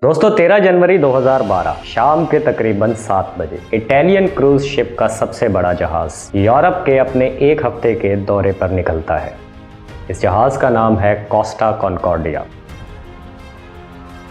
दोस्तों 13 जनवरी 2012 शाम के तकरीबन 7 बजे इटालियन क्रूज शिप का सबसे बड़ा जहाज यूरोप के अपने एक हफ्ते के दौरे पर निकलता है। इस जहाज का नाम है कोस्टा कॉन्कॉर्डिया।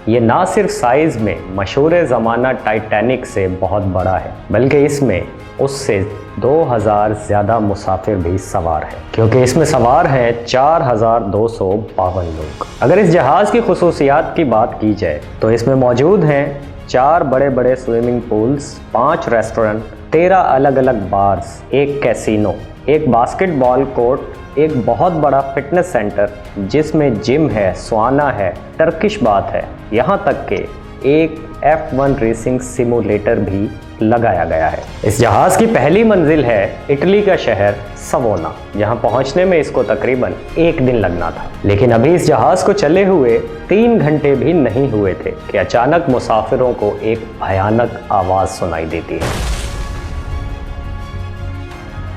ये ना सिर्फ साइज में मशहूर ज़माना टाइटैनिक से बहुत बड़ा है, बल्कि इसमें उससे 2000 ज़्यादा मुसाफिर भी सवार हैं, क्योंकि इसमें सवार हैं 4252 लोग। अगर इस जहाज़ की खुसूसियात की बात की जाए तो इसमें मौजूद हैं 4 बड़े बड़े स्विमिंग पूल्स, 5 रेस्टोरेंट, 13 अलग अलग बार्स, एक कैसीनो, एक बास्केटबॉल कोर्ट, एक बहुत बड़ा फिटनेस सेंटर जिसमें जिम है, स्वाना है, टर्किश बाथ है, यहाँ तक कि एक F1 रेसिंग सिमुलेटर भी लगाया गया है। इस जहाज़ की पहली मंजिल है इटली का शहर सवोना, जहां पहुंचने में इसको तकरीबन 1 दिन लगना था। लेकिन अभी इस जहाज़ को चले हुए 3 घंटे भी नहीं हुए थे कि अचानक मुसाफिरों को एक भयानक आवाज़ सुनाई देती है,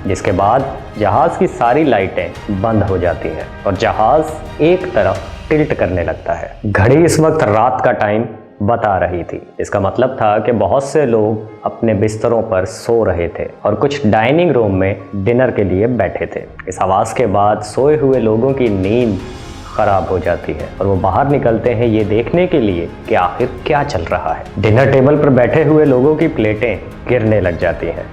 जिसके बाद जहाज़ की सारी लाइटें बंद हो जाती हैं और जहाज़ एक तरफ टिल्ट करने लगता है। घड़ी इस वक्त रात का टाइम बता रही थी। इसका मतलब था कि बहुत से लोग अपने बिस्तरों पर सो रहे थे और कुछ डाइनिंग रूम में डिनर के लिए बैठे थे। इस आवाज़ के बाद सोए हुए लोगों की नींद खराब हो जाती है और वो बाहर निकलते हैं ये देखने के लिए कि आखिर क्या चल रहा है। डिनर टेबल पर बैठे हुए लोगों की प्लेटें गिरने लग जाती हैं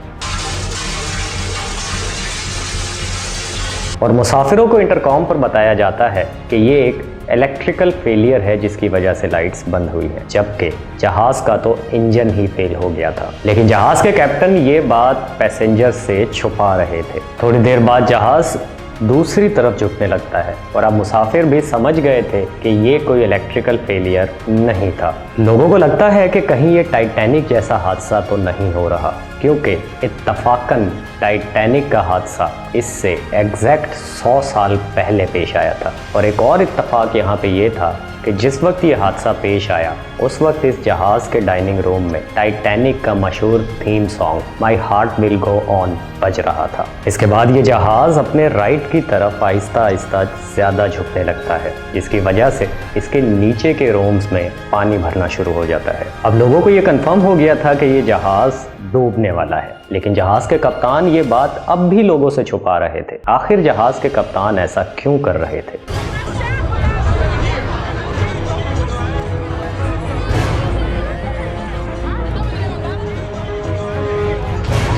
और मुसाफिरों को इंटरकॉम पर बताया जाता है कि ये एक इलेक्ट्रिकल फेलियर है जिसकी वजह से लाइट्स बंद हुई है, जबकि जहाज का तो इंजन ही फेल हो गया था। लेकिन जहाज के कैप्टन ये बात पैसेंजर से छुपा रहे थे। थोड़ी देर बाद जहाज दूसरी तरफ झुकने लगता है और अब मुसाफिर भी समझ गए थे कि ये कोई इलेक्ट्रिकल फेलियर नहीं था। लोगों को लगता है कि कहीं ये टाइटैनिक जैसा हादसा तो नहीं हो रहा, क्योंकि इत्तफाकन टाइटैनिक का हादसा इससे एग्जैक्ट 100 साल पहले पेश आया था। और एक और इत्तफाक यहाँ पे ये था कि जिस वक्त ये हादसा पेश आया उस वक्त इस जहाज़ के डाइनिंग रूम में टाइटैनिक का मशहूर theme song my heart will go on बज रहा था। इसके बाद ये जहाज़ अपने राइट की तरफ आहिस्ता आहिस्ता ज़्यादा झुकने लगता है, जिसकी वजह से इसके नीचे के रूम्स में पानी भरना शुरू हो जाता है। अब लोगों को ये कंफर्म हो गया था कि ये जहाज़ डूबने वाला है, लेकिन जहाज़ के कप्तान ये बात अब भी लोगों से छुपा रहे थे। आखिर जहाज़ के कप्तान ऐसा क्यों कर रहे थे?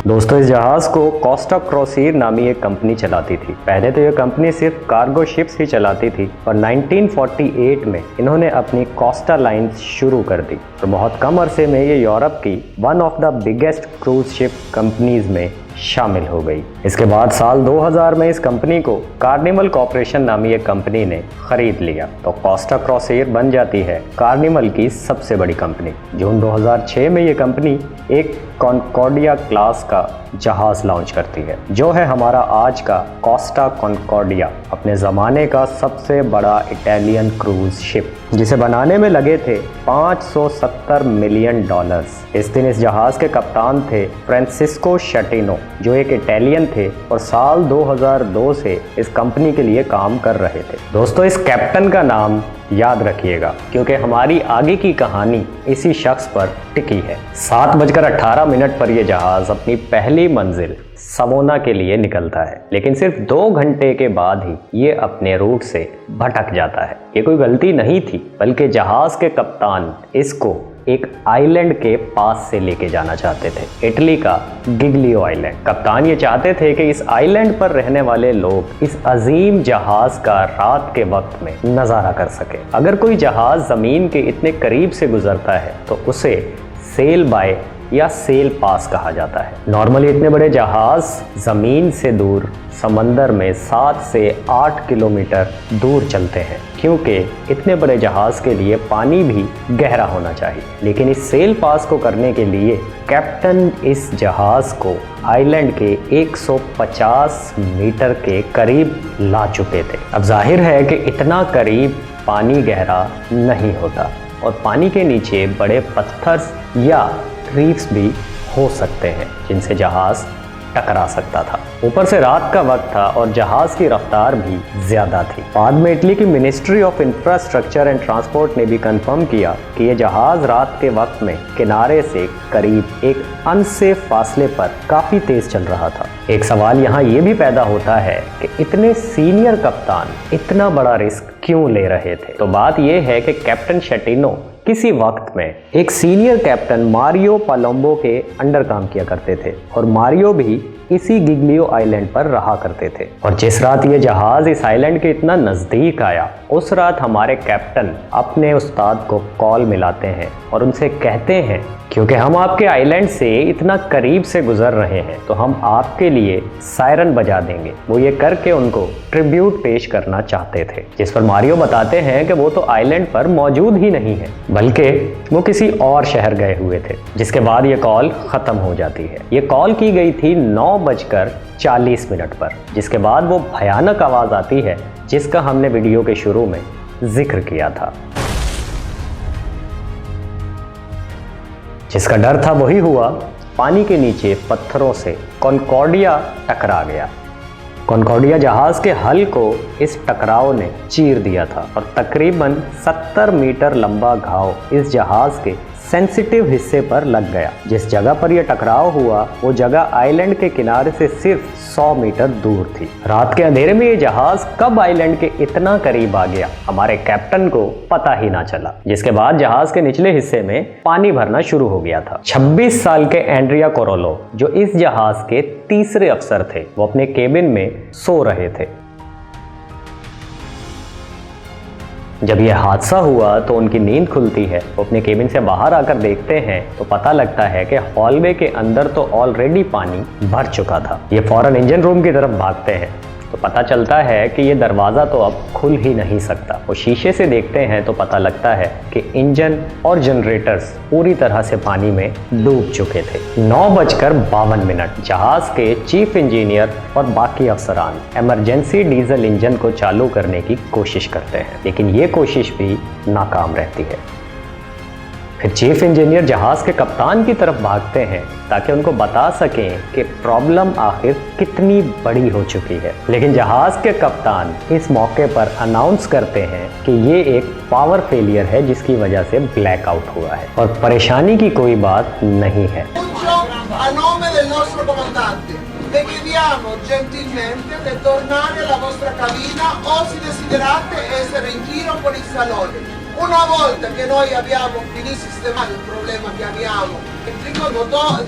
दोस्तों, इस जहाज़ को कोस्टा क्रोसीर नामी एक कंपनी चलाती थी। पहले तो यह कंपनी सिर्फ कार्गो शिप्स ही चलाती थी और 1948 में इन्होंने अपनी कोस्टा लाइन्स शुरू कर दी और बहुत कम अरसे में ये यूरोप की one of the biggest cruise ship companies में शामिल हो गई। इसके बाद साल 2000 में इस कंपनी को कार्निवल कॉर्पोरेशन नामी एक कंपनी ने खरीद लिया, तो कोस्टा क्रोसीर बन जाती है कार्निवल की सबसे बड़ी कंपनी। जून 2006 में ये कंपनी एक कॉन्कॉर्डिया क्लास का जहाज लॉन्च करती है, जो है हमारा आज का कोस्टा कॉन्कॉर्डिया, अपने ज़माने का सबसे बड़ा इटालियन क्रूज शिप, जिसे बनाने में लगे थे $570 मिलियन। इस दिन इस जहाज़ के कप्तान थे फ्रांसिस्को शटिनो, जो एक इटालियन थे और साल 2002 से इस कंपनी के लिए काम कर रहे थे। दोस्तों, इस कैप्टन का नाम याद रखिएगा, क्योंकि हमारी आगे की कहानी इसी शख्स पर टिकी है। 7:18 पर यह जहाज़ अपनी पहली मंजिल सवोना के लिए निकलता है, लेकिन सिर्फ 2 घंटे के बाद ही ये अपने रूट से भटक जाता है। ये कोई गलती नहीं थी, बल्कि जहाज़ के कप्तान इसको एक आइलैंड के पास से लेके जाना चाहते थे, इटली का गिग्लियो आइलैंड। कप्तान ये चाहते थे कि इस आइलैंड पर रहने वाले लोग इस अजीम जहाज का रात के वक्त में नज़ारा कर सके। अगर कोई जहाज ज़मीन के इतने करीब से गुजरता है तो उसे सेल बाय या सेल पास कहा जाता है। नॉर्मली इतने बड़े जहाज ज़मीन से दूर समंदर में 7 से 8 किलोमीटर दूर चलते हैं, क्योंकि इतने बड़े जहाज़ के लिए पानी भी गहरा होना चाहिए। लेकिन इस सेल पास को करने के लिए कैप्टन इस जहाज़ को आइलैंड के 150 मीटर के करीब ला चुके थे। अब जाहिर है कि इतना करीब पानी गहरा नहीं होता और पानी के नीचे बड़े पत्थर या रीफ्स भी हो सकते हैं जिनसे जहाज़ टकरा सकता था। ऊपर से रात का वक्त था और जहाज की रफ्तार भी ज्यादा थी। बाद में इटली की ministry of infrastructure and transport ने भी कंफर्म किया कि यह जहाज रात के वक्त में किनारे से करीब एक अनसेफ फासले पर काफी तेज चल रहा था। एक सवाल यहाँ ये भी पैदा होता है कि इतने सीनियर कप्तान इतना बड़ा रिस्क क्यों ले रहे थे। तो बात यह है कि कैप्टन शेटिनो किसी वक्त में एक सीनियर कैप्टन मारियो पालोम्बो के अंडर काम किया करते थे और मारियो भी इसी गिग्लियो आइलैंड पर रहा करते थे। और जिस रात ये जहाज इस आइलैंड के इतना नजदीक आया, उस रात हमारे कैप्टन अपने उस्ताद को कॉल मिलाते हैं और उनसे कहते हैं, क्योंकि हम आपके आइलैंड से इतना करीब से गुजर रहे हैं तो हम आपके लिए सायरन बजा देंगे। वो ये करके उनको ट्रिब्यूट पेश करना चाहते थे, जिस पर मारियो बताते हैं कि वो तो आइलैंड पर मौजूद ही नहीं है, बल्कि वो किसी और शहर गए हुए थे। जिसके बाद ये कॉल खत्म हो जाती है। ये कॉल की गई थी 9:40 पर, जिसके बाद वो भयानक आवाज आती है जिसका हमने वीडियो के शुरू में जिक्र किया था। जिसका डर था वही हुआ। पानी के नीचे पत्थरों से कॉन्कॉर्डिया टकरा गया। कॉन्कॉर्डिया जहाज के हल को इस टकराव ने चीर दिया था और तकरीबन 70 मीटर लंबा घाव इस जहाज के सेंसिटिव हिस्से पर लग गया। जिस जगह पर यह टकराव हुआ वो जगह आइलैंड के किनारे से सिर्फ 100 मीटर दूर थी। रात के अंधेरे में ये जहाज कब आइलैंड के इतना करीब आ गया, हमारे कैप्टन को पता ही ना चला। जिसके बाद जहाज के निचले हिस्से में पानी भरना शुरू हो गया था। 26 साल के एंड्रिया कोरोलो, जो इस जहाज के तीसरे अफसर थे, वो अपने केबिन में सो रहे थे। जब यह हादसा हुआ तो उनकी नींद खुलती है। वो अपने केबिन से बाहर आकर देखते हैं तो पता लगता है कि हॉलवे के अंदर तो ऑलरेडी पानी भर चुका था। ये फौरन इंजन रूम की तरफ भागते हैं तो पता चलता है कि ये दरवाज़ा तो अब खुल ही नहीं सकता। वो शीशे से देखते हैं तो पता लगता है कि इंजन और जनरेटर्स पूरी तरह से पानी में डूब चुके थे। 9:52 जहाज के चीफ इंजीनियर और बाकी अफसरान इमरजेंसी डीजल इंजन को चालू करने की कोशिश करते हैं, लेकिन ये कोशिश भी नाकाम रहती है। फिर चीफ इंजीनियर जहाज के कप्तान की तरफ भागते हैं ताकि उनको बता सकें कि प्रॉब्लम आखिर कितनी बड़ी हो चुकी है, लेकिन जहाज के कप्तान इस मौके पर अनाउंस करते हैं कि ये एक पावर फेलियर है जिसकी वजह से ब्लैकआउट हुआ है और परेशानी की कोई बात नहीं है। Le chiediamo gentilmente di tornare alla vostra cabina o se desiderate essere in giro con il salone. Una volta che noi abbiamo finito di sistemare il problema che abbiamo, il problema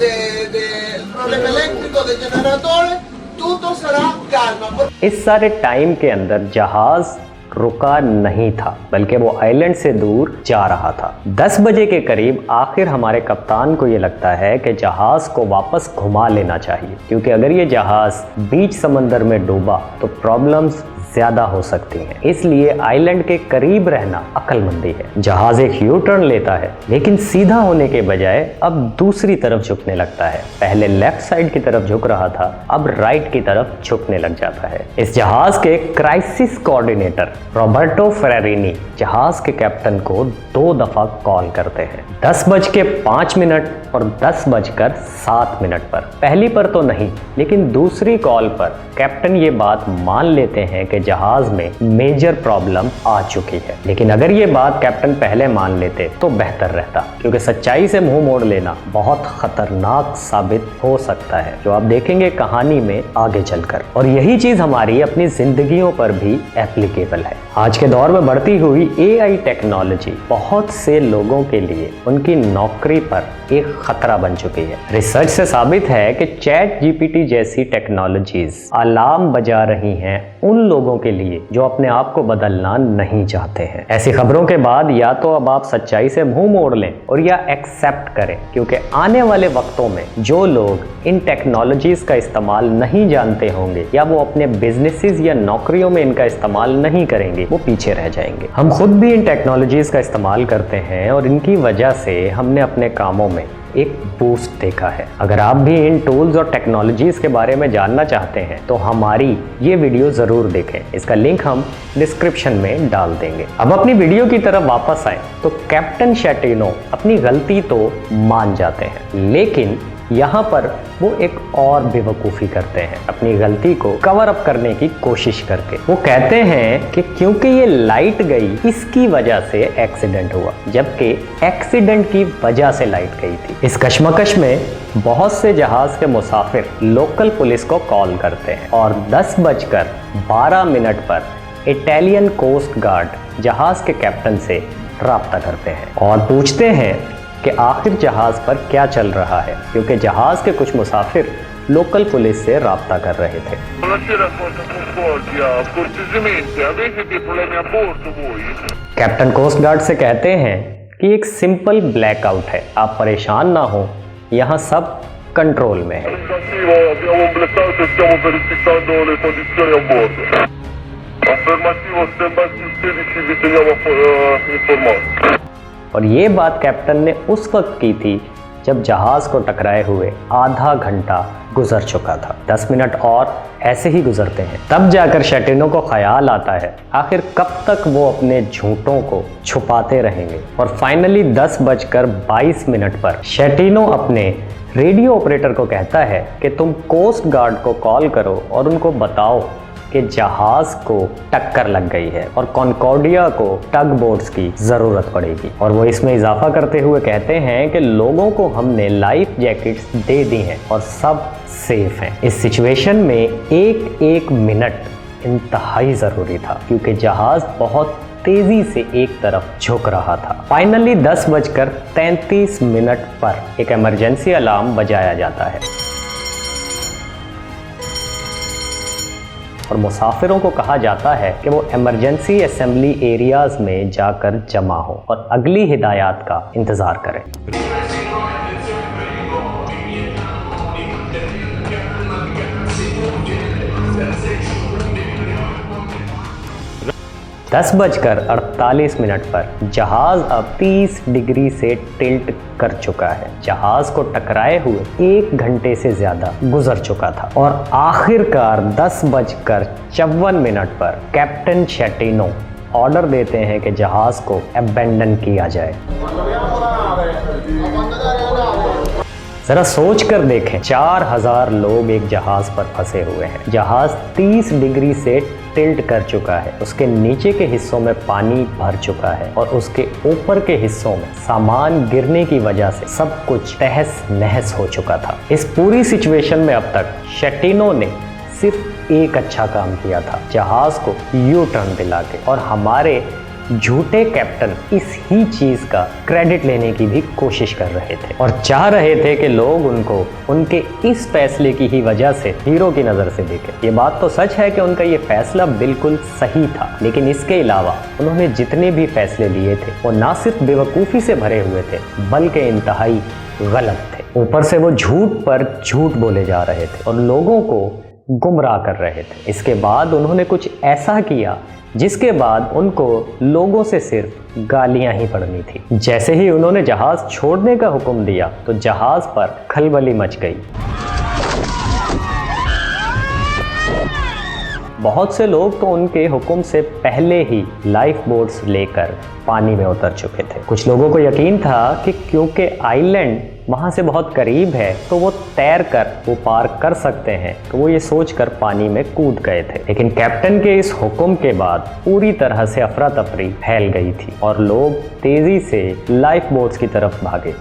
elettrico del generatore, tutto sarà calma. इस सारे time के अंदर जहाज रुका नहीं था, बल्कि वो आइलैंड से दूर जा रहा था। 10 बजे के करीब आखिर हमारे कप्तान को ये लगता है कि जहाज को वापस घुमा लेना चाहिए, क्योंकि अगर ये जहाज बीच समंदर में डूबा तो प्रॉब्लम्स ज्यादा हो सकती हैं। इसलिए आइलैंड के करीब रहना अक्लमंदी है। जहाज एक यू टर्न लेता है, लेकिन सीधा होने के बजाय अब दूसरी तरफ झुकने लगता है। पहले लेफ्ट साइड की तरफ झुक रहा था, अब राइट की तरफ झुकने लग जाता है। इस जहाज के क्राइसिस कोऑर्डिनेटर रॉबर्टो फेरेरिनी जहाज के कैप्टन को 2 दफा कॉल करते हैं, 10:05 और 10:07 पर। पहली पर तो नहीं, लेकिन दूसरी कॉल पर कैप्टन ये बात मान लेते हैं कि जहाज में मेजर प्रॉब्लम आ चुकी है। लेकिन अगर ये बात कैप्टन पहले मान लेते तो बेहतर रहता, क्योंकि सच्चाई से मुंह मोड़ लेना बहुत खतरनाक साबित हो सकता है, जो आप देखेंगे कहानी में आगे चलकर। और यही चीज हमारी अपनी जिंदगियों पर भी एप्लीकेबल है। आज के दौर में बढ़ती हुई AI टेक्नोलॉजी बहुत से लोगों के लिए उनकी नौकरी पर एक खतरा बन चुकी है। रिसर्च से साबित है कि ChatGPT जैसी टेक्नोलॉजीज अलार्म बजा रही हैं उन लोगों के लिए जो अपने आप को बदलना नहीं चाहते हैं। ऐसी खबरों के बाद या तो अब आप सच्चाई से मुंह मोड़ लें और या एक्सेप्ट करें, क्योंकि आने वाले वक्तों में जो लोग इन टेक्नोलॉजीज का इस्तेमाल नहीं जानते होंगे या वो अपने बिजनेसेस या नौकरियों में इनका इस्तेमाल नहीं करेंगे, वो पीछे रह जाएंगे। हम खुद भी इन टेक्नोलॉजीज का इस्तेमाल करते हैं और इनकी वजह से हमने अपने कामों में एक बूस्ट देखा है। अगर आप भी इन टूल्स और टेक्नोलॉजीज के बारे में जानना चाहते हैं तो हमारी ये वीडियो जरूर देखें। इसका लिंक हम डिस्क्रिप्शन में डाल देंगे। अब अपनी वीडियो की तरफ वापस आए तो कैप्टन शेटिनो अपनी गलती तो मान जाते हैं, लेकिन यहाँ पर वो एक और बेवकूफ़ी करते हैं, अपनी गलती को कवर अप करने की कोशिश करके। वो कहते हैं कि क्योंकि ये लाइट गई इसकी वजह से एक्सीडेंट हुआ, जबकि एक्सीडेंट की वजह से लाइट गई थी। इस कश्मकश में बहुत से जहाज के मुसाफिर लोकल पुलिस को कॉल करते हैं और 10:12 पर इटालियन कोस्ट गार्ड जहाज के कैप्टन से राब्ता करते हैं और पूछते हैं कि आखिर जहाज पर क्या चल रहा है, क्योंकि जहाज के कुछ मुसाफिर लोकल पुलिस से राब्ता कर रहे थे। कैप्टन कोस्ट गार्ड से कहते हैं कि एक सिंपल ब्लैकआउट है, आप परेशान ना हो, यहाँ सब कंट्रोल में है। और ये बात कैप्टन ने उस वक्त की थी जब जहाज को टकराए हुए आधा घंटा गुजर चुका था। 10 मिनट और ऐसे ही गुजरते हैं, तब जाकर शेटिनो को ख्याल आता है आखिर कब तक वो अपने झूठों को छुपाते रहेंगे। और फाइनली 10:22 पर शेटिनो अपने रेडियो ऑपरेटर को कहता है कि तुम कोस्ट गार्ड को कॉल करो और उनको बताओ कि जहाज को टक्कर लग गई है और कॉन्कॉर्डिया को टग बोट्स की ज़रूरत पड़ेगी। और वो इसमें इजाफा करते हुए कहते हैं कि लोगों को हमने लाइफ जैकेट्स दे दी हैं और सब सेफ हैं। इस सिचुएशन में एक मिनट इंतहाई ज़रूरी था, क्योंकि जहाज बहुत तेज़ी से एक तरफ झुक रहा था। फाइनली 10:33 पर एक इमरजेंसी अलार्म बजाया जाता है और मुसाफिरों को कहा जाता है कि वो इमरजेंसी असेंबली एरियाज में जाकर जमा हो और अगली हिदायत का इंतज़ार करें। 10:48 पर जहाज अब 30 डिग्री से टिल्ट कर चुका है। जहाज को टकराए हुए 1 घंटे से ज्यादा गुजर चुका था और आखिरकार 10:54 पर कैप्टन शेटिनो ऑर्डर देते हैं कि जहाज को अबेंडन किया जाए। जरा सोच कर देखें, 4000 लोग एक जहाज पर फंसे हुए हैं। जहाज 30 डिग्री से टिल्ट कर चुका है, उसके नीचे के हिस्सों में पानी भर चुका है और उसके ऊपर के हिस्सों में सामान गिरने की वजह से सब कुछ तहस नहस हो चुका था। इस पूरी सिचुएशन में अब तक शेटिनो ने सिर्फ एक अच्छा काम किया था, जहाज को यू टर्न दिला के, और हमारे झूठे कैप्टन इस ही चीज का क्रेडिट लेने की भी कोशिश कर रहे थे और चाह रहे थे कि लोग उनको उनके इस फैसले की ही वजह से हीरो की नज़र से देखें। ये बात तो सच है कि उनका ये फैसला बिल्कुल सही था, लेकिन इसके अलावा उन्होंने जितने भी फैसले लिए थे वो ना सिर्फ बेवकूफ़ी से भरे हुए थे बल्कि इंतहाई गलत थे। ऊपर से वो झूठ पर झूठ बोले जा रहे थे और लोगों को गुमराह कर रहे थे। इसके बाद उन्होंने कुछ ऐसा किया जिसके बाद उनको लोगों से सिर्फ गालियां ही पड़नी थी। जैसे ही उन्होंने जहाज छोड़ने का हुक्म दिया तो जहाज पर खलबली मच गई। बहुत से लोग तो उनके हुक्म से पहले ही लाइफ बोट्स लेकर पानी में उतर चुके थे। कुछ लोगों को यकीन था कि क्योंकि आइलैंड वहाँ से बहुत करीब है तो वो तैर कर वो पार कर सकते हैं, तो वो ये सोचकर पानी में कूद गए थे। लेकिन कैप्टन के इस हुक्म के बाद पूरी तरह से अफरा तफरी फैल गई थी और लोग तेजी से लाइफ बोट्स की तरफ भागे,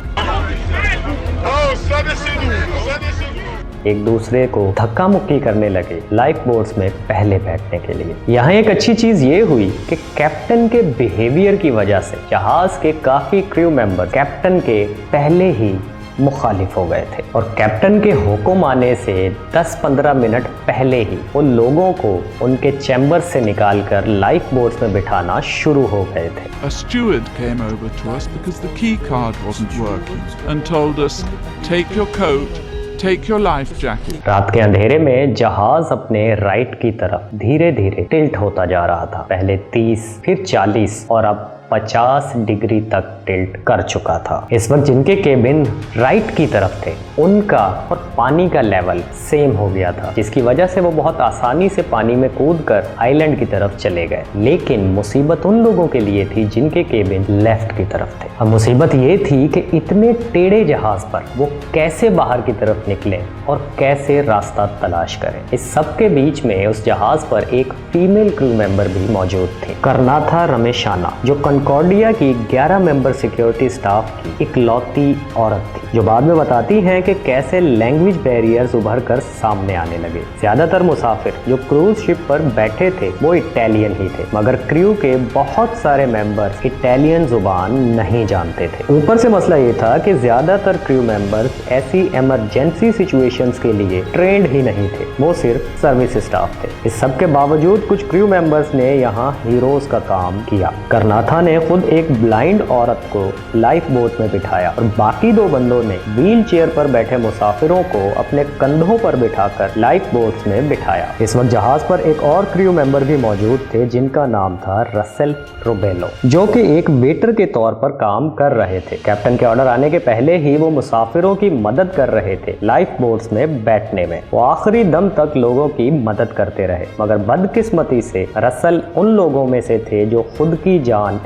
एक दूसरे को धक्का मुक्की करने लगे लाइफ बोट्स में पहले बैठने के लिए। यहाँ एक अच्छी चीज ये हुई कि कैप्टन के बिहेवियर की वजह से जहाज के काफी क्रू मेंबर कैप्टन के पहले ही मुखालिफ हो गए थे और कैप्टन के हुक्म आने से 10-15 मिनट पहले ही वो लोगों को उनके चैम्बर से निकालकर लाइफ बोट्स में बिठाना शुरू हो गए थे। A steward came over to us because the key card wasn't working and told us, take your coat, take your life jacket. रात के अंधेरे में जहाज अपने राइट की तरफ धीरे धीरे टिल्ट होता जा रहा था। पहले 30, फिर 40 और अब 50 डिग्री तक टिल्ट कर चुका था। इस वक्त जिनके केबिन राइट की तरफ थे उनका और पानी का लेवल सेम हो गया था, जिसकी वजह से वो बहुत आसानी से पानी में कूदकर आइलैंड की तरफ चले गए। लेकिन मुसीबत उन लोगों के लिए थी जिनके केबिन लेफ्ट की तरफ थे। अब मुसीबत ये थी कि इतने टेढ़े जहाज पर वो कैसे बाहर की तरफ निकले और कैसे रास्ता तलाश करें। इस सब के बीच में उस जहाज पर एक फीमेल क्रू मेंबर भी मौजूद थी, करनाथा रमेशाना, जो कॉन्कॉर्डिया की 11 मेंबर सिक्योरिटी स्टाफ की इकलौती औरत थी, जो बाद में बताती हैं कि कैसे लैंग्वेज बैरियर्स उभर कर सामने आने लगे। ज्यादातर मुसाफिर जो क्रूज शिप पर बैठे थे वो इटालियन ही थे, मगर क्रू के बहुत सारे मेंबर्स इटालियन जुबान नहीं जानते थे। ऊपर से मसला ये था कि ज्यादातर क्रू मेंबर्स ऐसी इमरजेंसी सिचुएशंस के लिए ट्रेंड ही नहीं थे, वो सिर्फ सर्विस स्टाफ थे। इस सब के बावजूद कुछ क्रू मेंबर्स ने यहाँ हीरोज का काम किया। करनाथा ने खुद एक ब्लाइंड औरत को लाइफ बोट में बिठाया और बाकी 2 बंदों ने व्हील चेयर पर बैठे मुसाफिरों को अपने कंधों पर बिठाकर लाइफ बोट्स में बिठाया। इस वक्त जहाज पर एक और क्रू मेंबर भी मौजूद थे जिनका नाम था रसेल रोबेलो, जो कि एक वेटर के तौर पर काम कर रहे थे। कैप्टन के ऑर्डर आने के पहले ही वो मुसाफिरों की मदद कर रहे थे लाइफ बोट्स में बैठने में। वो आखिरी दम तक लोगों की मदद करते रहे, मगर बदकिस्मती से रसल उन लोगों में से थे जो खुद की जान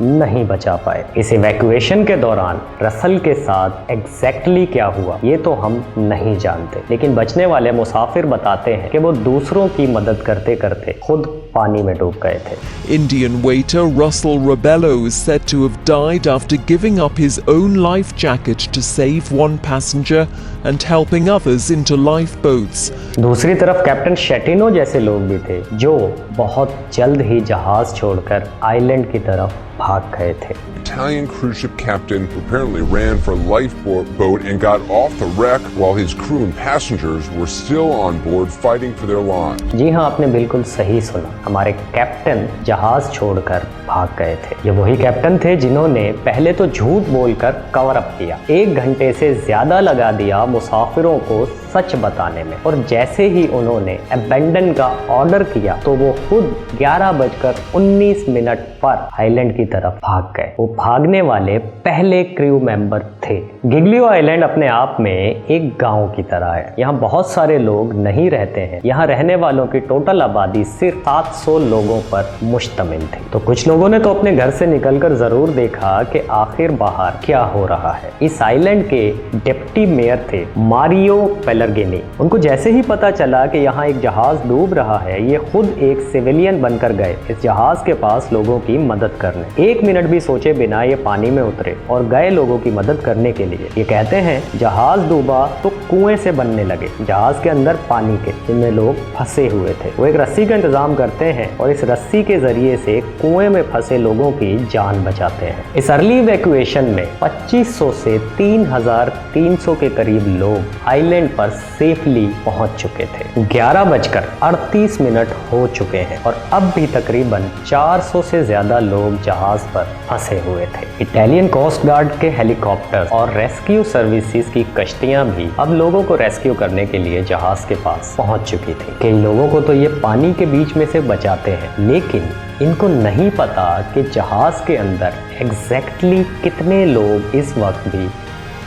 नहीं बचा पाए। इस इवैक्यूएशन के दौरान रसल के साथ एग्जैक्टली क्या हुआ ये तो हम नहीं जानते, लेकिन बचने वाले मुसाफिर बताते हैं कि वो दूसरों की मदद करते करते खुद पानी में डूब गए थे। Indian waiter Russell Robello is said to have died after giving up his own life jacket to save one passenger and helping others into lifeboats. दूसरी तरफ कैप्टन शेटिनो जैसे लोग भी थे जो बहुत जल्द ही जहाज छोड़कर आइलैंड की तरफ भाग गए थे। Italian cruise ship captain who apparently ran for a lifeboat and got off the wreck while his crew and passengers were still on board fighting for their lives. जी हाँ, आपने बिल्कुल सही सुना, हमारे कैप्टन जहाज छोड़कर भाग गए थे। ये वही कैप्टन थे जिन्होंने पहले तो झूठ बोलकर कवर अप किया, 1 घंटे से ज्यादा लगा दिया मुसाफिरों को सच बताने में, और जैसे ही उन्होंने अबेंडन का ऑर्डर किया तो वो खुद 11:19 पर आइलैंड की तरफ भाग गए। वो भागने वाले पहले क्रू मेंबर थे। गिग्लियो आइलैंड अपने आप में एक गांव की तरह है। यहाँ बहुत सारे लोग नहीं रहते हैं। यहाँ रहने वालों की टोटल आबादी सिर्फ 700 लोगों पर मुश्तमिल थी। तो कुछ लोगों ने तो अपने घर से निकलकर जरूर देखा कि आखिर बाहर क्या हो रहा है। इस आइलैंड के डिप्टी मेयर थे मारियो पेलरगिनी। उनको जैसे ही पता चला कि यहाँ एक जहाज डूब रहा है, ये खुद एक सिविलियन बनकर गए इस जहाज के पास लोगों की मदद करने। 1 मिनट भी सोचे बिना ये पानी में उतरे और गए लोगों की मदद करने के लिए। ये कहते हैं जहाज डूबा तो कुएं से बनने लगे, जहाज के अंदर पानी के, जिनमें लोग फंसे हुए थे। वो एक रस्सी का इंतजाम करते हैं और इस रस्सी के जरिए से कुएं में फंसे लोगों की जान बचाते हैं। इस अर्ली इवैक्यूएशन में 2500 से 3300 के करीब लोग आइलैंड पर सेफली पहुंच चुके थे। 11:38 हो चुके हैं और अब भी तकरीबन 400 से ज्यादा लोग जहाज पर फंसे हुए थे। इटालियन कोस्ट गार्ड के हेलीकॉप्टर और रेस्क्यू सर्विसेज की कश्तियां भी अब लोगों को रेस्क्यू करने के लिए जहाज के पास पहुंच चुकी थी। कई लोगों को तो ये पानी के बीच में से बचाते हैं, लेकिन इनको नहीं पता कि जहाज के अंदर एग्जैक्टली कितने लोग इस वक्त भी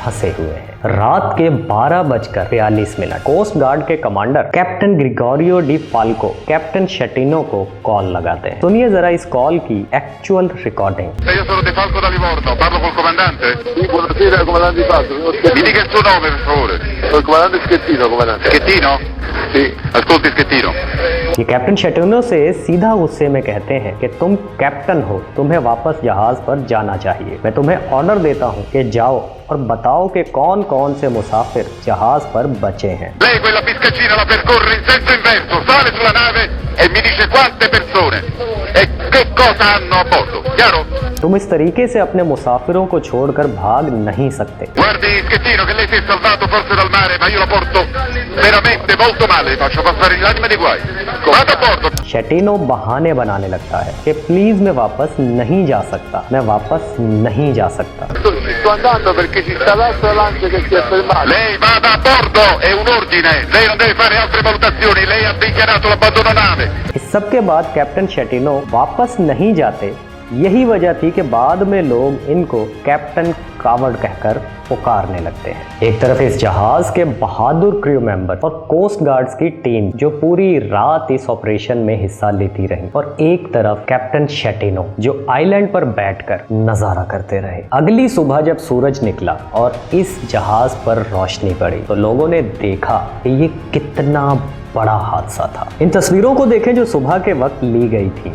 फंसे हुए हैं। रात के 12:42 कोस्ट गार्ड के कमांडर कैप्टन ग्रिगोरियो डी फाल्को कैप्टन शेटिनो को कॉल लगाते हैं। सुनिए जरा इस कॉल की actual recording. Io sono De Falco da Livorno, parlo col comandante? Sì, buonasera, comandante Di Falco. Mi dica il suo nome, per favore. Sono il comandante Schettino, comandante. Schettino? Sì. Ascolti Schettino. ये captain शेटिनो से सीधा गुस्से में कहते हैं कि तुम captain हो, तुम्हें वापस जहाज पर जाना चाहिए। मैं तुम्हें ऑर्डर देता हूँ कि जाओ और बताओ कि कौन कौन से मुसाफिर जहाज पर बचे हैं। Lei quella biscaccina la percorre in senso inverso, sale sulla nave e mi dice quante persone e che cosa hanno a bordo, chiaro? तुम इस तरीके से अपने मुसाफिरों को छोड़कर भाग नहीं सकते। Guardi Schettino che lei si è salvato forse dal mare, ma io la porto veramente molto male, faccio passare l'anima di guai. Vado a bordo. शेटिनो बहाने बनाने लगता है कि प्लीज मैं वापस नहीं जा सकता, मैं वापस नहीं जा सकता। Sto andando perché ci sta l'altra lancia che si è fermata. Lei vada a bordo, è un ordine, lei non deve fare altre valutazioni, lei ha dichiarato l'abbandono nave. इस सब के बाद कैप्टन शेटिनो वापस नहीं जाते यही वजह थी कि बाद में लोग इनको कैप्टन कावर्ड कहकर पुकारने लगते हैं। एक तरफ इस जहाज के बहादुर क्रू मेंबर और कोस्ट गार्ड्स की टीम जो पूरी रात इस ऑपरेशन में हिस्सा लेती रही, और एक तरफ कैप्टन शेटिनो जो आइलैंड पर बैठकर नजारा करते रहे। अगली सुबह जब सूरज निकला और इस जहाज पर रोशनी पड़ी तो लोगों ने देखा कि ये कितना बड़ा हादसा था। इन तस्वीरों को देखें जो सुबह के वक्त ली गई थी,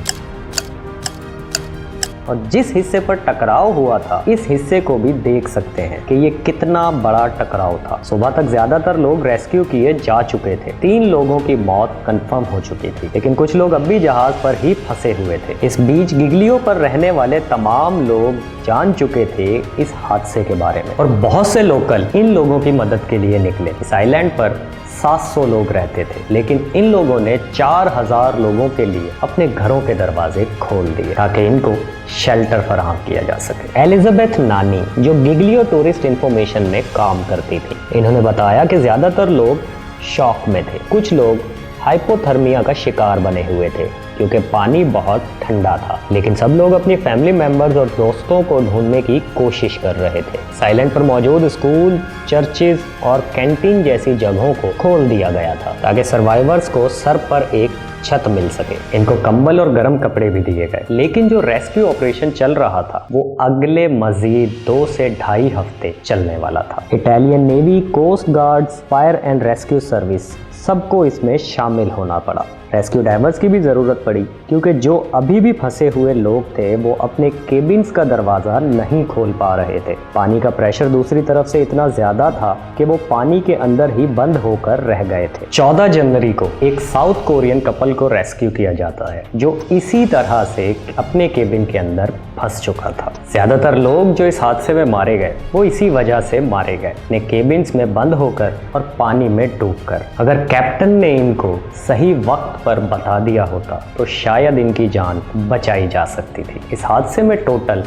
और जिस हिस्से पर टकराव हुआ था इस हिस्से को भी देख सकते हैं कि ये कितना बड़ा टकराव था। सुबह तक ज्यादातर लोग रेस्क्यू किए जा चुके थे। 3 लोगों की मौत कंफर्म हो चुकी थी, लेकिन कुछ लोग अब भी जहाज पर ही फंसे हुए थे। इस बीच गिगलियो पर रहने वाले तमाम लोग जान चुके थे इस हादसे के बारे में, और बहुत से लोकल इन लोगों की मदद के लिए निकले। इस आइलैंड पर 700 लोग रहते थे, लेकिन इन लोगों ने 4000 लोगों के लिए अपने घरों के दरवाजे खोल दिए ताकि इनको शेल्टर फराहम किया जा सके। एलिजाबेथ नानी जो गिगलियो टूरिस्ट इंफॉर्मेशन में काम करती थी, इन्होंने बताया कि ज्यादातर लोग शॉक में थे। कुछ लोग हाइपोथर्मिया का शिकार बने हुए थे क्योंकि पानी बहुत ठंडा था, लेकिन सब लोग अपनी फैमिली मेंबर्स और दोस्तों को ढूंढने की कोशिश कर रहे थे। आइलैंड पर मौजूद स्कूल, चर्चेज और कैंटीन जैसी जगहों को खोल दिया गया था ताकि सर्वाइवर्स को सर पर एक छत मिल सके। इनको कंबल और गर्म कपड़े भी दिए गए, लेकिन जो रेस्क्यू ऑपरेशन चल रहा था वो अगले मजीद 2 से 2.5 हफ्ते चलने वाला था। Italian navy, coast guards, fire and rescue service सबको इसमें शामिल होना पड़ा। रेस्क्यू डाइवर्स की भी ज़रूरत पड़ी क्योंकि जो अभी भी फंसे हुए लोग थे वो अपने केबिन्स का दरवाज़ा नहीं खोल पा रहे थे। पानी का प्रेशर दूसरी तरफ से इतना ज़्यादा था कि वो पानी के अंदर ही बंद होकर रह गए थे। 14 जनवरी को एक साउथ कोरियन कपल को रेस्क्यू किया जाता है जो इसी तरह से अपने केबिन के अंदर फंस चुका था। ज़्यादातर लोग जो इस हादसे में मारे गए वो इसी वजह से मारे गए, अपने केबिन्स में बंद होकर और पानी में डूबकर। अगर कैप्टन ने इनको सही वक्त पर बता दिया होता तो शायद इनकी जान बचाई जा सकती थी। इस हादसे में टोटल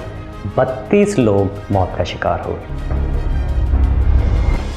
32 लोग मौत का शिकार हुए।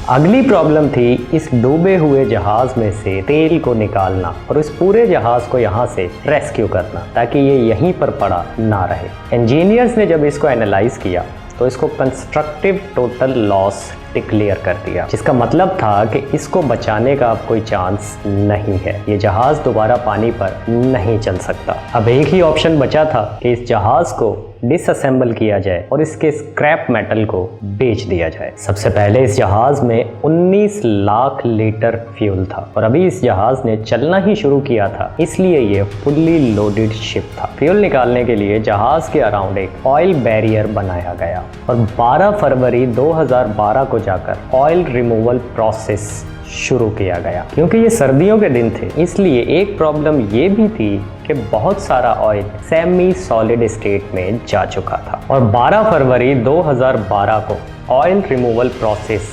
अगली प्रॉब्लम थी इस डूबे हुए जहाज में से तेल को निकालना और इस पूरे जहाज को यहाँ से रेस्क्यू करना ताकि ये यहीं पर पड़ा ना रहे। इंजीनियर्स ने जब इसको एनालाइज किया तो इसको कंस्ट्रक्टिव टोटल लॉस डिक्लेयर कर दिया, जिसका मतलब था कि इसको बचाने का अब कोई चांस नहीं है। ये जहाज दोबारा पानी पर नहीं चल सकता। अब एक ही ऑप्शन बचा था कि इस जहाज को डिसअसेंबल किया जाए और इसके स्क्रैप मेटल को बेच दिया जाए। सबसे पहले इस जहाज में 19 लाख लीटर फ्यूल था और अभी इस जहाज ने चलना ही शुरू किया था, इसलिए ये फुल्ली लोडेड शिप था। फ्यूल निकालने के लिए जहाज के अराउंड एक ऑयल बैरियर बनाया गया और 12 फरवरी 2012 को जाकर ऑयल रिमूवल प्रोसेस शुरू किया गया। क्योंकि ये सर्दियों के दिन थे इसलिए एक प्रॉब्लम ये भी थी कि बहुत सारा ऑयल सेमी सॉलिड स्टेट में जा चुका था और 12 फरवरी 2012 को ऑयल रिमूवल प्रोसेस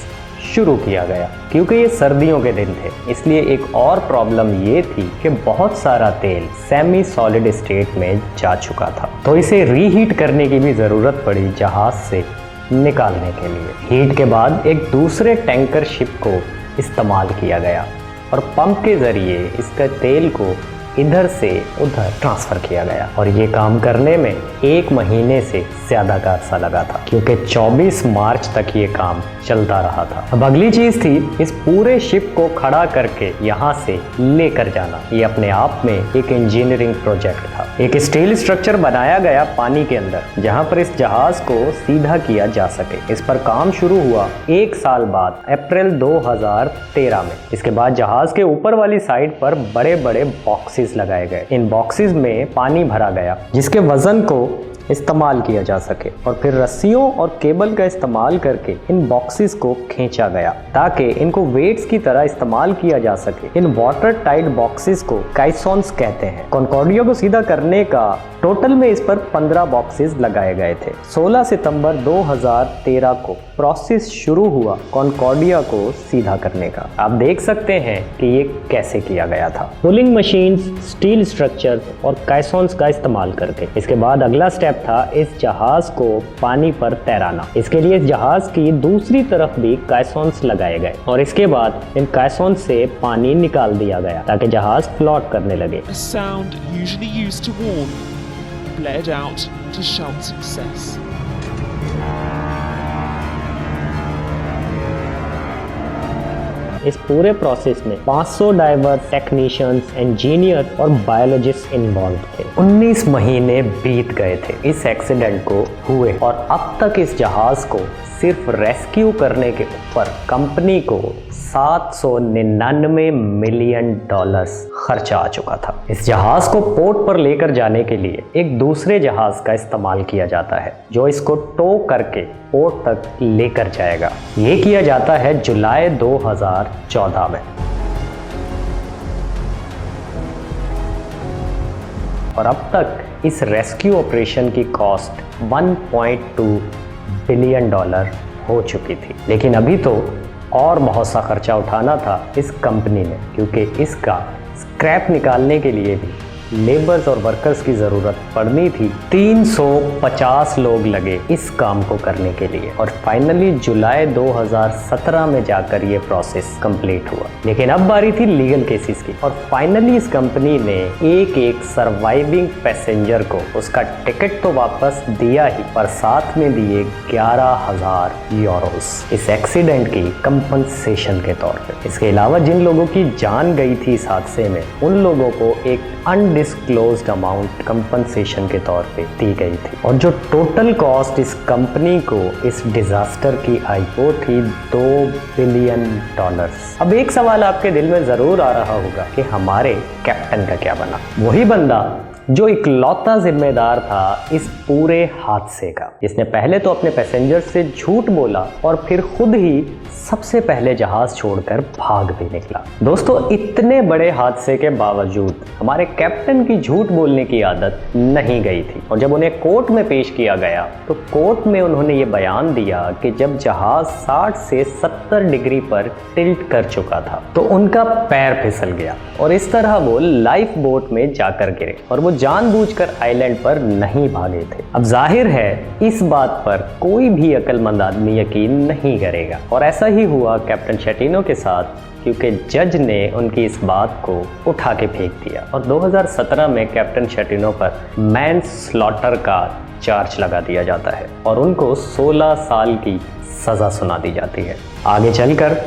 शुरू किया गया। क्योंकि ये सर्दियों के दिन थे इसलिए एक और प्रॉब्लम ये थी कि बहुत सारा तेल सेमी सॉलिड स्टेट में जा चुका था, तो इसे रीहीट करने की भी ज़रूरत पड़ी जहाज से निकालने के लिए। हीट के बाद एक दूसरे टैंकर शिप को इस्तेमाल किया गया और पंप के ज़रिए इसका तेल को इधर से उधर ट्रांसफ़र किया गया और ये काम करने में 1 महीने से ज़्यादा का अर्सा लगा था क्योंकि 24 मार्च तक ये काम चलता रहा था। अब अगली चीज़ थी इस पूरे शिप को खड़ा करके यहाँ से लेकर जाना। ये अपने आप में एक इंजीनियरिंग प्रोजेक्ट था। एक स्टील स्ट्रक्चर बनाया गया पानी के अंदर जहाँ पर इस जहाज़ को सीधा किया जा सके। इस पर काम शुरू हुआ 1 साल बाद अप्रैल 2013 में। इसके बाद जहाज़ के ऊपर वाली साइड पर बड़े बड़े बॉक्सेस लगाए गए। इन बॉक्सेस में पानी भरा गया जिसके वजन को इस्तेमाल किया जा सके और फिर रस्सियों और केबल का इस्तेमाल करके इन बॉक्सेस को खींचा गया ताकि इनको वेट्स की तरह इस्तेमाल किया जा सके। इन वाटर टाइट बॉक्सेस को काइसॉन्स कहते हैं। कॉन्कॉर्डिया को सीधा करने का टोटल में इस पर 15 बॉक्सेस लगाए गए थे। 16 सितंबर 2013 को प्रोसेस शुरू हुआ कॉन्कॉर्डिया को सीधा करने का। आप देख सकते हैं कि ये कैसे किया गया था, पुलिंग मशीन्स, स्टील स्ट्रक्चर्स और काइसॉन्स का इस्तेमाल करके। इसके बाद अगला स्टेप था इस जहाज को पानी पर तैराना। इसके लिए इस जहाज की दूसरी तरफ भी काइसॉन्स लगाए गए और इसके बाद इन काइसॉन्स से पानी निकाल दिया गया ताकि जहाज फ्लोट करने लगे। A sound usually used to warn bled out to shout success. इस पूरे प्रोसेस में 500 डाइवर्स टेक्नीशियंस, इंजीनियर और बायोलॉजिस्ट इन्वॉल्व थे। 19 महीने बीत गए थे इस एक्सीडेंट को हुए और अब तक इस जहाज को सिर्फ रेस्क्यू करने के ऊपर कंपनी को $799 मिलियन खर्चा आ चुका था। इस जहाज को पोर्ट पर लेकर जाने के लिए एक दूसरे जहाज का इस्तेमाल किया जाता है जो इसको टो करके पोर्ट तक लेकर जाएगा। ये किया जाता है जुलाई 2014 में। और अब तक इस रेस्क्यू ऑपरेशन की कॉस्ट $1.2 बिलियन हो चुकी थी। लेकिन अभी तो और बहुत सा खर्चा उठाना था इस कंपनी ने, क्योंकि इसका स्क्रैप निकालने के लिए भी लेबर्स और वर्कर्स की ज़रूरत पड़नी थी। 350 लोग लगे इस काम को करने के लिए और फाइनली जुलाई 2017 में जाकर ये प्रोसेस कंप्लीट हुआ। लेकिन अब बारी थी लीगल केसेस की और फाइनली इस कंपनी ने एक सर्वाइविंग पैसेंजर को उसका टिकट तो वापस दिया ही, पर साथ में दिए 11,000 यूरोस इस एक्सीडेंट की कंपनसेशन के तौर पे। इसके अलावा जिन लोगों की जान गई थी इस हादसे में, उन लोगों को एक अनडिस्क्लोज्ड अमाउंट कंपनसेशन के तौर पे दी गई थी। और जो टोटल कॉस्ट इस कंपनी को इस डिजास्टर की आई वो थी $2 बिलियन। अब एक सवाल आपके दिल में जरूर आ रहा होगा कि हमारे कैप्टन का क्या बना, वही बंदा जो इकलौता जिम्मेदार था इस पूरे हादसे का, जिसने पहले तो अपने पैसेंजर से झूठ बोला और फिर खुद ही सबसे पहले जहाज छोड़कर भाग भी निकला। दोस्तों, इतने बड़े हादसे के बावजूद हमारे कैप्टन की झूठ बोलने की आदत नहीं गई थी और जब उन्हें कोर्ट में पेश किया गया तो कोर्ट में उन्होंने ये बयान दिया कि जब जहाज 60 से 70 डिग्री पर टिल्ट कर चुका था तो उनका पैर फिसल गया और इस तरह वो लाइफ बोट में जाकर गिरे और वो जानबूझकर आइलैंड पर नहीं भागे थे। अब जाहिर है इस बात पर कोई भी अक्लमंद आदमी यकीन नहीं करेगा और ऐसा ही हुआ कैप्टन शेटिनो के साथ, क्योंकि जज ने उनकी इस बात को उठा के फेंक दिया और 2017 में कैप्टन शेटिनो पर मैन स्लॉटर का चार्ज लगा दिया जाता है और उनको 16 साल की सजा सुना दी जाती है। आगे चलकर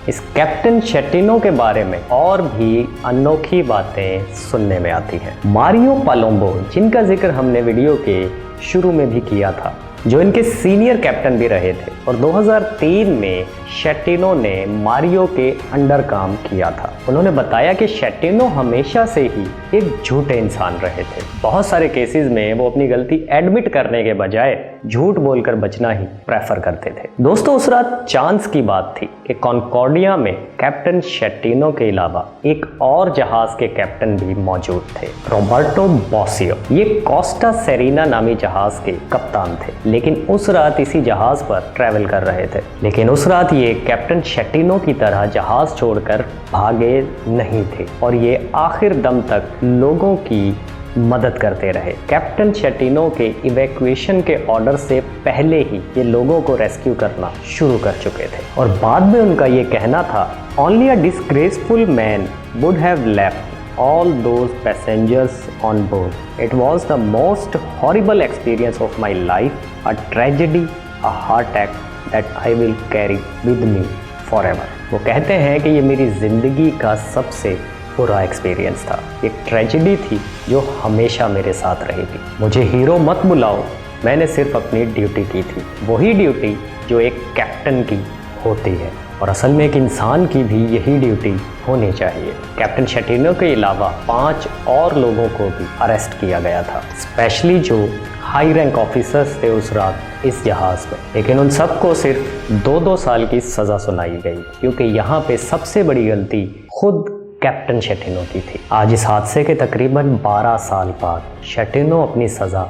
इस कैप्टन शेटिनो के बारे में और भी अनोखी बातें सुनने में आती हैं। मारियो पालोम्बो, जिनका जिक्र हमने वीडियो के शुरू में भी किया था, जो इनके सीनियर कैप्टन भी रहे थे और 2003 में शेटिनो ने मारियो के अंडर काम किया था। उन्होंने बताया कि शेटिनो हमेशा से ही एक झूठे इंसान रहे थे। बहुत सारे केसेस में वो अपनी गलती एडमिट करने के बजाय झूठ बोलकर बचना ही प्रेफर करते थे। दोस्तों, उस रात चांस की बात थी कि कॉन्कॉर्डिया में कैप्टन शेटिनो के अलावा एक और जहाज के कैप्टन भी मौजूद थे, रॉबर्टो बॉसियो। ये कोस्टा सेरीना नामी जहाज के कप्तान थे, लेकिन उस रात इसी जहाज पर ट्रैवल कर रहे थे। लेकिन उस रात ये कैप्टन शेटिनो की तरह जहाज छोड़कर भागे नहीं थे और ये आखिर दम तक लोगों की मदद करते रहे। कैप्टन शेटिनो के इवैक्यूएशन के ऑर्डर से पहले ही ये लोगों को रेस्क्यू करना शुरू कर चुके थे और बाद में उनका ये कहना था, only a disgraceful man would have left all those passengers on board. It was the most horrible experience of my life, a tragedy, a heart attack that I will carry with me forever. वो कहते हैं कि ये मेरी ज़िंदगी का सबसे बुरा एक्सपीरियंस था, एक ट्रेजेडी थी जो हमेशा मेरे साथ रहेगी। मुझे हीरो मत बुलाओ, मैंने सिर्फ अपनी ड्यूटी की थी, वही ड्यूटी जो एक कैप्टन की होती है और असल में एक इंसान की भी यही ड्यूटी होनी चाहिए। कैप्टन शेटिनो के अलावा 5 और लोगों को भी अरेस्ट किया गया था, स्पेशली जो हाई रैंक ऑफिसर्स थे उस रात इस जहाज में। लेकिन उन सबको सिर्फ 2-2 साल की सज़ा सुनाई गई, क्योंकि यहाँ पे सबसे बड़ी गलती खुद कैप्टन शेटिनो की थी। आज इस हादसे के तकरीबन 12 साल बाद शेटिनो अपनी सज़ा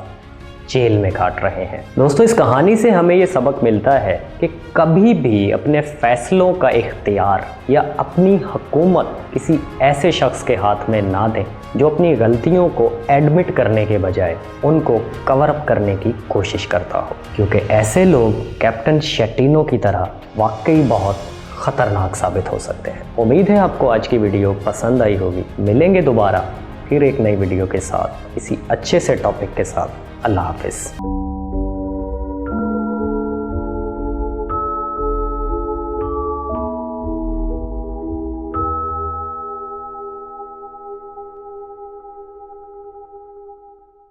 जेल में काट रहे हैं। दोस्तों, इस कहानी से हमें ये सबक मिलता है कि कभी भी अपने फैसलों का इख्तियार या अपनी हुकूमत किसी ऐसे शख्स के हाथ में ना दें जो अपनी गलतियों को एडमिट करने के बजाय उनको कवर अप करने की कोशिश करता हो, क्योंकि ऐसे लोग कैप्टन शेटिनो की तरह वाकई बहुत ख़तरनाक साबित हो सकते हैं। उम्मीद है आपको आज की वीडियो पसंद आई होगी। मिलेंगे दोबारा फिर एक नई वीडियो के साथ, किसी अच्छे से टॉपिक के साथ। अल्लाह हाफिज़।